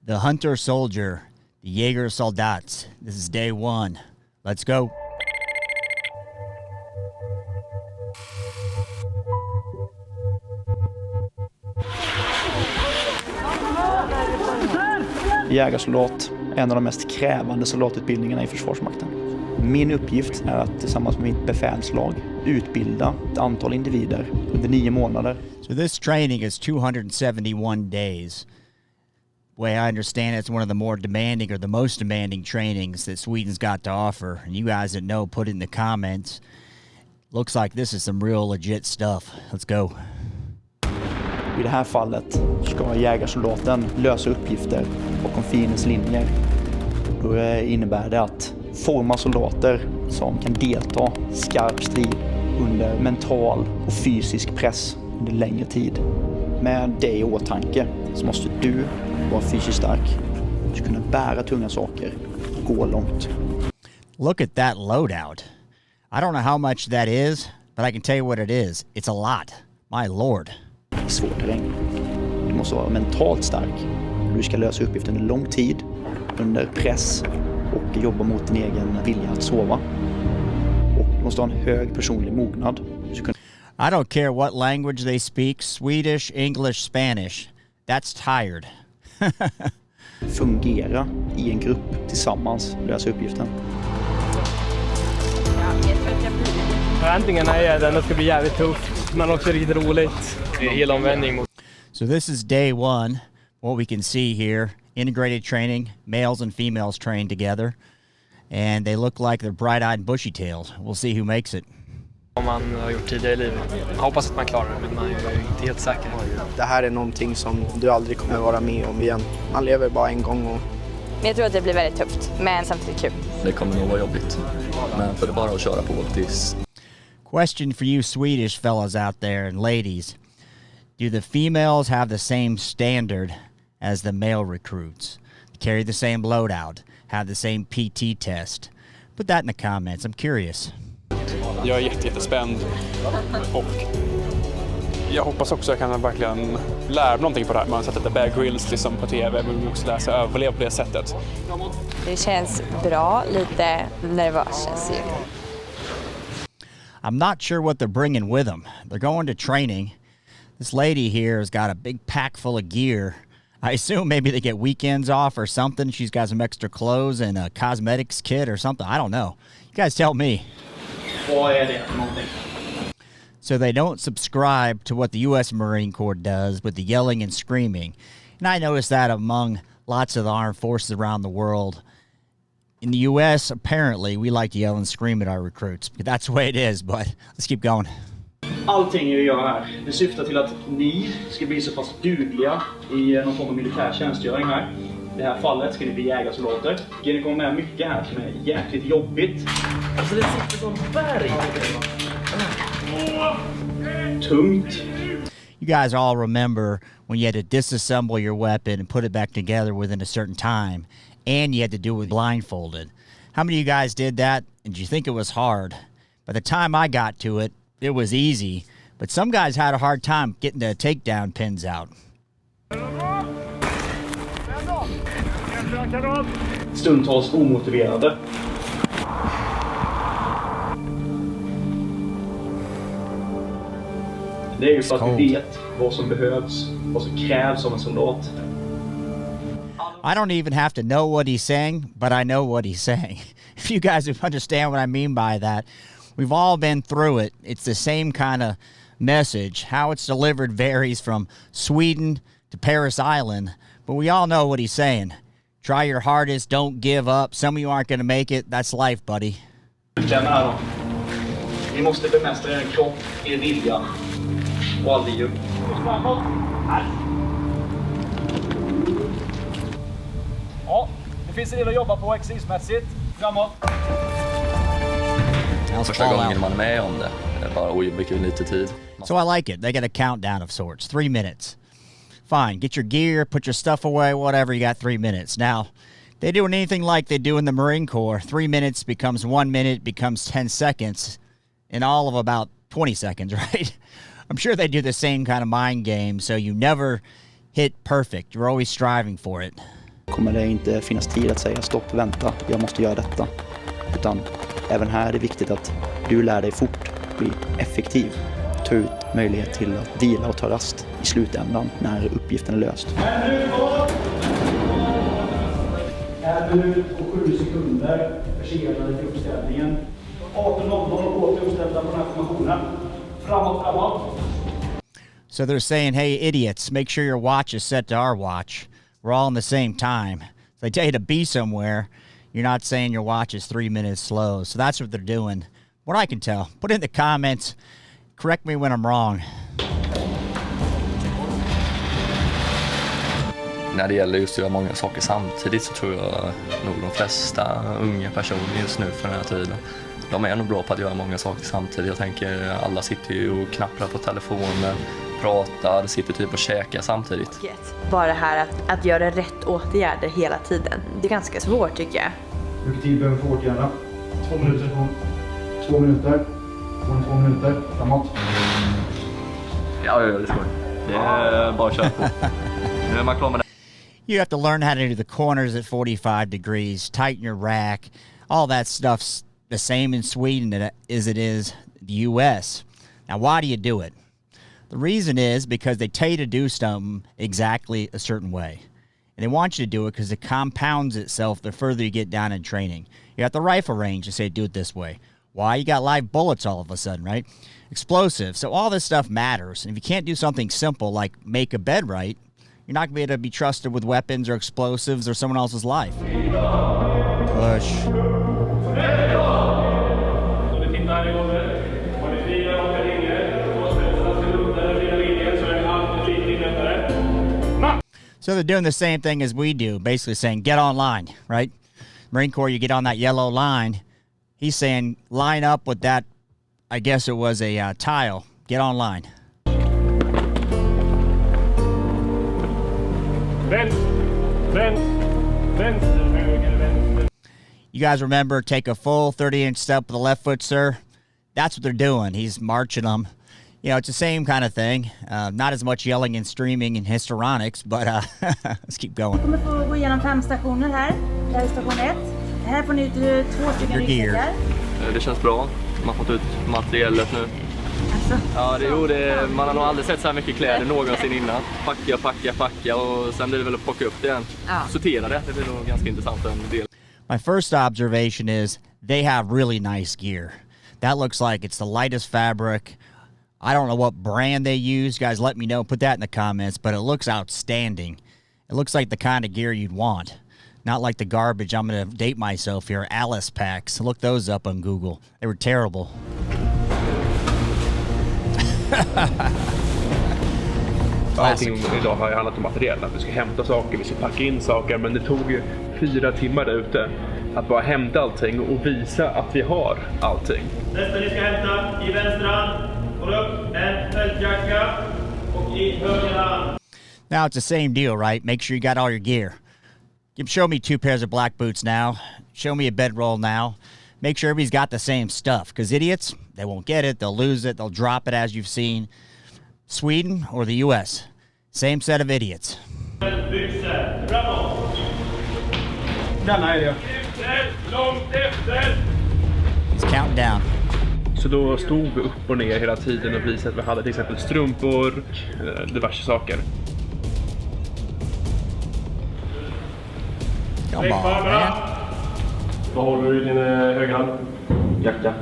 The Hunter Soldier, the Jägarsoldat. This is day one. Let's go. Jägarsoldat är en av de mest krävande soldatutbildningarna i Försvarsmakten. Min uppgift är att tillsammans med mitt befälslag utbilda ett antal individer under 9 månader. So this training is 271 days. The way I understand it, it's one of the more demanding or the most demanding trainings that Sweden's got to offer. And you guys that know, put it in the comments. Looks like this is some real legit stuff. Let's go. I det här fallet ska jägarsoldaten lösa uppgifter bakom fiendens linjer. Då innebär det att forma soldater som kan delta i skarp strid under mental och fysisk press under längre tid. Med det i åtanke så måste du vara fysiskt stark. Du ska kunna bära tunga saker och gå långt. Look at that loadout. I don't know how much that is, but I can tell you what it is. It's a lot. My lord. I svår terräng. Du måste vara mentalt stark. Du ska lösa uppgiften under lång tid, under press och jobba mot din egen vilja att sova. Och du måste ha en hög personlig mognad. I don't care what language they speak, Swedish, English, Spanish. That's tired. Fungera i en grupp tillsammans, lösa uppgiften. Förväntningarna är att det ska bli jävligt tufft, men också riktigt roligt. Det är hela omvändning mot. So this is day one. What we can see here, integrated training, males and females trained together. And they look like they're bright-eyed bushy-tails. We'll see who makes it. Om man har gjort tidigare i livet. Jag hoppas att man klarar det, men man är inte helt säker. Det här är någonting som du aldrig kommer vara med om igen. Man lever bara en gång. Men jag tror att det blir väldigt tufft, men samtidigt kul. Det kommer nog vara jobbigt, men för det bara att köra på tills. Question for you Swedish fellas out there and ladies. Do the females have the same standard as the male recruits? Carry the same loadout? Have the same PT test? Put that in the comments. I'm curious. Jag är jättespänd och jag hoppas också att jag kan verkligen lära mig någonting på det här. Man har sett att Bear Grylls liksom på tv, men också lära sig överleva på det sättet. Det känns bra, lite nervös känns det. I'm not sure what they're bringing with them. They're going to training. This lady here has got a big pack full of gear. I assume maybe they get weekends off or something. She's got some extra clothes and a cosmetics kit or something. I don't know. You guys tell me. Vad är det för någonting? So they don't subscribe to what the U.S. Marine Corps does with the yelling and screaming. And I noticed that among lots of the armed forces around the world. In the U.S., apparently, we like to yell and scream at our recruits. That's the way it is, but let's keep going. Allting jag gör här, det syftar till att ni ska bli så pass dugliga i någon form av militär tjänstgöring här. I det här fallet ska ni bli jägarsoldater. Det kommer med mycket här som är jäkligt jobbigt. Alltså det sitter som berg. Tungt. You guys all remember when you had to disassemble your weapon and put it back together within a certain time, and you had to do it blindfolded. How many of you guys did that? And did you think it was hard? By the time I got to it, it was easy, but some guys had a hard time getting the takedown pins out. Stundtals omotiverade. Det är ju för att vi vet vad som behövs, vad som krävs av en soldat. I don't even have to know what he's saying, but I know what he's saying. If you guys understand what I mean by that, we've all been through it. It's the same kind of message. How it's delivered varies from Sweden to Paris Island, but we all know what he's saying. Try your hardest, don't give up. Some of you aren't going to make it. That's life, buddy. Vi måste bemästra er kropp, er vilja och aldrig djup. Ja, det finns en del att jobba på exercismässigt. Framåt. Första gången man är med om det. Det är bara mycket lite tid. So I like it. They got a countdown of sorts. 3 minutes. Fine. Get your gear, put your stuff away, whatever. You got 3 minutes. Now, they doing anything like they do in the Marine Corps. 3 minutes becomes 1 minute, becomes 10 seconds in all of about 20 seconds, right? I'm sure they do the same kind of mind game, so you never hit perfect. You're always striving for it. kommer det inte finnas tid att säga stopp, vänta, jag måste göra detta. Utan även här är det viktigt att du lär dig fort, bli effektiv, ta ut möjlighet till att vila och ta rast i slutändan när uppgiften är löst. 1 minut och 7 sekunder försenade till uppställningen. 18.00 åter uppställda på den här formationen. Framåt. So they're saying, hey, idiots, make sure your watch is set to our watch. We're all in the same time. So they tell you to be somewhere. You're not saying your watch is 3 minutes slow. So that's what they're doing. What I can tell. Put it in the comments. Correct me when I'm wrong. När det gäller just att göra många saker samtidigt så tror jag nog de flesta unga personer just nu för den här tiden, de är nog bra på att göra många saker samtidigt. Jag tänker alla sitter ju och knapprar på telefonen, pratar, sitter typ och käkar samtidigt. Bara det här att göra rätt åtgärder hela tiden. Det är ganska svårt tycker jag. Hur mycket tid behöver få åtgärda? 2 minuter. 2 minuter. 2 minuter. Framåt. Ja, det ska det är bara att köra på. Nu är man klar med det. You have to learn how to do the corners at 45 degrees, tighten your rack. All that stuff's the same in Sweden as it is the U.S. Now, why do you do it? The reason is because they tell you to do something exactly a certain way. And they want you to do it because it compounds itself the further you get down in training. You're at the rifle range, they say do it this way. Why? You got live bullets all of a sudden, right? Explosives. So all this stuff matters. And if you can't do something simple like make a bed right, you're not going to be able to be trusted with weapons or explosives or someone else's life. Push. So they're doing the same thing as we do, basically saying, get online, right? Marine Corps, you get on that yellow line. He's saying, line up with that, I guess it was a tile. Get online. You guys remember, take a full 30-inch step with the left foot, sir? That's what they're doing. He's marching them. You know, it's the same kind of thing. Not as much yelling and screaming and histrionics, but let's keep going. Vi kommer få gå igenom 5 stationer här. Det här är station 1. Här får ni ut 2 stycken ryggsäckar. Det känns bra. Man har fått ut materialet nu. Alltså. Ja, man har nog aldrig sett så här mycket kläder någonsin innan. Packa och sen blir det väl att plocka upp det igen. Ja. Sortera det. Det blir nog ganska intressant en del. My first observation is they have really nice gear. That looks like it's the lightest fabric. I don't know what brand they use. Guys, let me know. Put that in the comments. But it looks outstanding. It looks like the kind of gear you'd want. Not like the garbage. I'm going to date myself here. Alice packs. Look those up on Google. They were terrible. Allting idag har handlat om material. Att vi ska hämta saker, vi ska packa in saker. Men det tog ju 4 timmar där ute att bara hämta allting och visa att vi har allting. Nästa ni ska hämta i vänstra. Håll upp en fältjacka och i högra. Now it's the same deal, right? Make sure you got all your gear. Show me 2 pairs of black boots now. Show me a bedroll now. Make sure everybody's got the same stuff. Because idiots, they won't get it. They'll lose it. They'll drop it, as you've seen. Sweden or the U.S. Same set of idiots. Denna är det. He's counting down. Så då stod vi upp och ner hela tiden och visade att vi hade till exempel strumpor, diverse saker. Come on, man. Vad håller du i din högra hand? Jacka.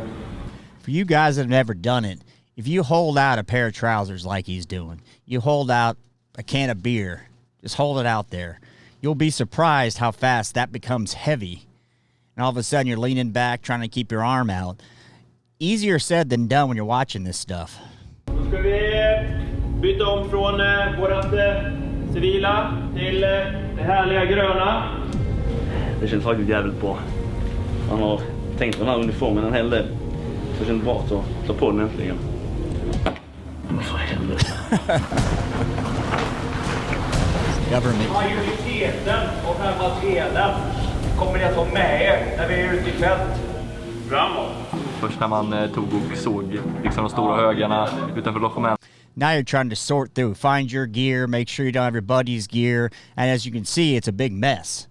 For you guys that have never done it, if you hold out a pair of trousers like he's doing, you hold out a can of beer, just hold it out there, you'll be surprised how fast that becomes heavy. And all of a sudden you're leaning back trying to keep your arm out. Easier said than done when you're watching this stuff. Då ska vi byta om från vårat civila till det härliga gröna. Det känns faktiskt jävligt bra. Man har tänkt på den här uniformen en hel del. Så det känns bra att ta på den äntligen. Vad för helvete. Majoriteten av den här materialen kommer ni att ha med er när vi är ute i fält. Framåt. Först när man tog och såg liksom de stora högarna utanför logementet. Now you're trying to sort through, find your gear, make sure you don't have your buddy's gear. And as you can see, it's a big mess.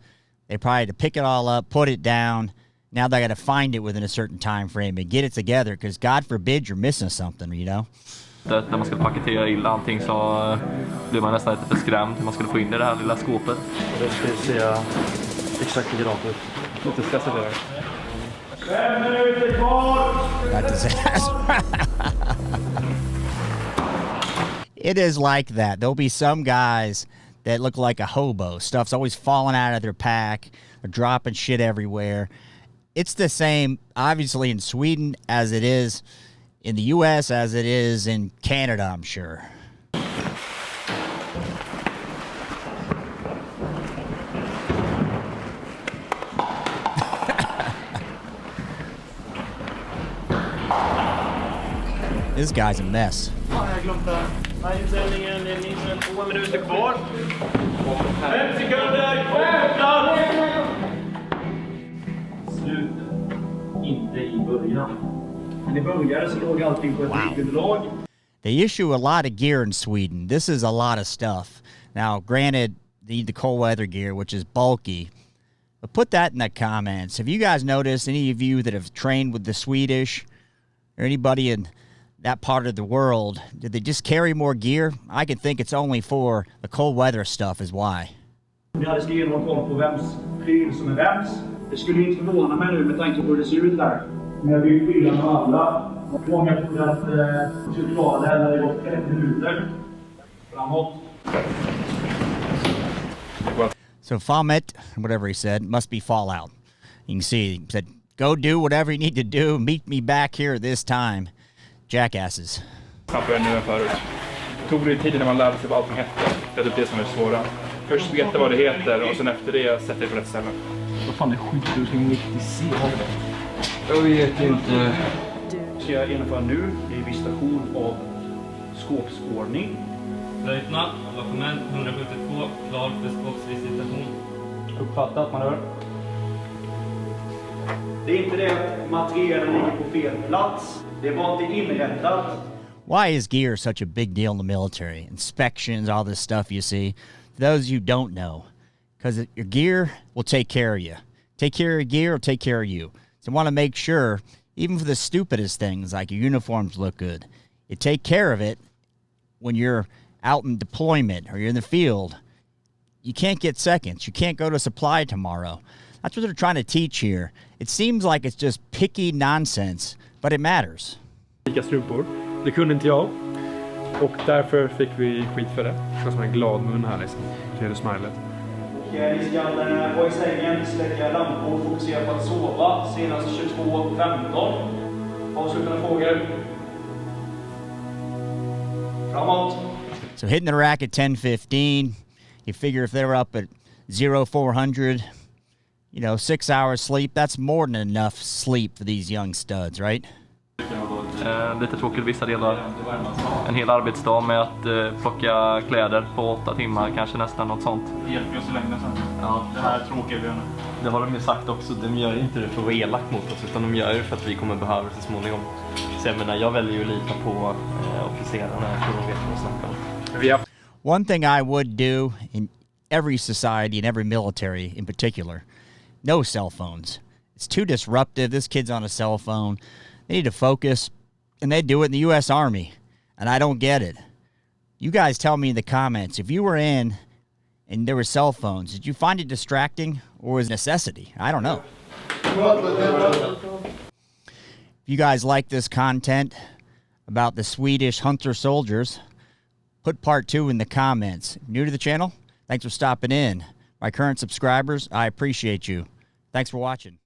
They probably had to pick it all up, put it down. Now they got to find it within a certain time frame and get it together, because God forbid you're missing something, you know? När man ska paketera in allting så blir man nästan lite skrämd hur man skulle få in det här lilla skåpet. Det ska se exakt likadant ut. Lite stressad där. 5 minuter kvar! That disaster. It is like that. There'll be some guys that look like a hobo. Stuff's always falling out of their pack. They're dropping shit everywhere. It's the same, obviously, in Sweden as it is in the U.S., as it is in Canada, I'm sure. This guy's a mess. Inställningen, det är minst 2 minuter kvar. 5 sekunder kvar. Slut. Inte i början. Men i början så låg allting på ett riktunderlag. They issue a lot of gear in Sweden. This is a lot of stuff. Now, granted, they need the cold weather gear, which is bulky. But put that in the comments. Have you guys noticed, any of you that have trained with the Swedish or anybody in that part of the world, did they just carry more gear? I could think it's only for the cold weather stuff is why. Vi hade skrivit någon koll på vems pryl som är vems. Det skulle inte förvåna mig nu med tanke på hur det ser ut där. Men jag vill pryla med alla. Många trodde att vi skulle klara det här när det gått 30 minuter framåt. So Falmet, whatever he said, must be Fallout. You can see he said, go do whatever you need to do. Meet me back here this time. Jackasses. Snabbare nu än förut. Det tog det tid när man lärde sig vad allting hette. Det är typ det som är svåra. Först veta vad det heter och sen efter det sätta det på rätt ställe. Vad fan är skyddsutrustning 90C? Jag vet inte. Ska jag genomföra nu? Det är visitation av skåpsordning. Löjtnant, lokament 172, klar för skåpsvisitation. Uppfattat, man hör. Det är inte det att materialen ligger på fel plats. Det är bara inte inrättat. Why is gear such a big deal in the military? Inspections, all this stuff you see. For those you don't know, because your gear will take care of you. Take care of your gear or take care of you. So you want to make sure, even for the stupidest things, like your uniforms look good, you take care of it when you're out in deployment or you're in the field. You can't get seconds. You can't go to supply tomorrow. That's what they're trying to teach here. It seems like it's just picky nonsense, but it matters. Lika strumpor. Det kunde inte jag. Och därför fick vi skit för det. Det var som en glad mun här liksom. Det är det smilet. Och ni ska vara i sängen, släcka lampor, fokusera på att sova senast 22.15. Avslutande frågor. Framåt. So hitting the rack at 10:15. You figure if they're up at 0400, 6 hours sleep, that's more than enough sleep for these young studs, right? Lite tråkigt vissa delar. En hel arbetsdag med att plocka kläder på 8 timmar, kanske nästan något sånt. Hjälper oss i längden sen. Ja, det här är tråkiga böner. Det har de ju sagt också, de gör inte det för att vara elak mot oss, utan de gör det för att vi kommer behöva det så småningom. Så jag menar, jag väljer ju att lita på officerarna, jag tror de vet vad de snackar om. One thing I would do in every society, in every military in particular, no cell phones. It's too disruptive. This kid's on a cell phone. They need to focus, and they do it in the U.S. Army, and I don't get it. You guys tell me in the comments, if you were in and there were cell phones, did you find it distracting or was it a necessity? I don't know. If you guys like this content about the Swedish hunter soldiers, put part 2 in the comments. New to the channel? Thanks for stopping in. My current subscribers, I appreciate you. Thanks for watching.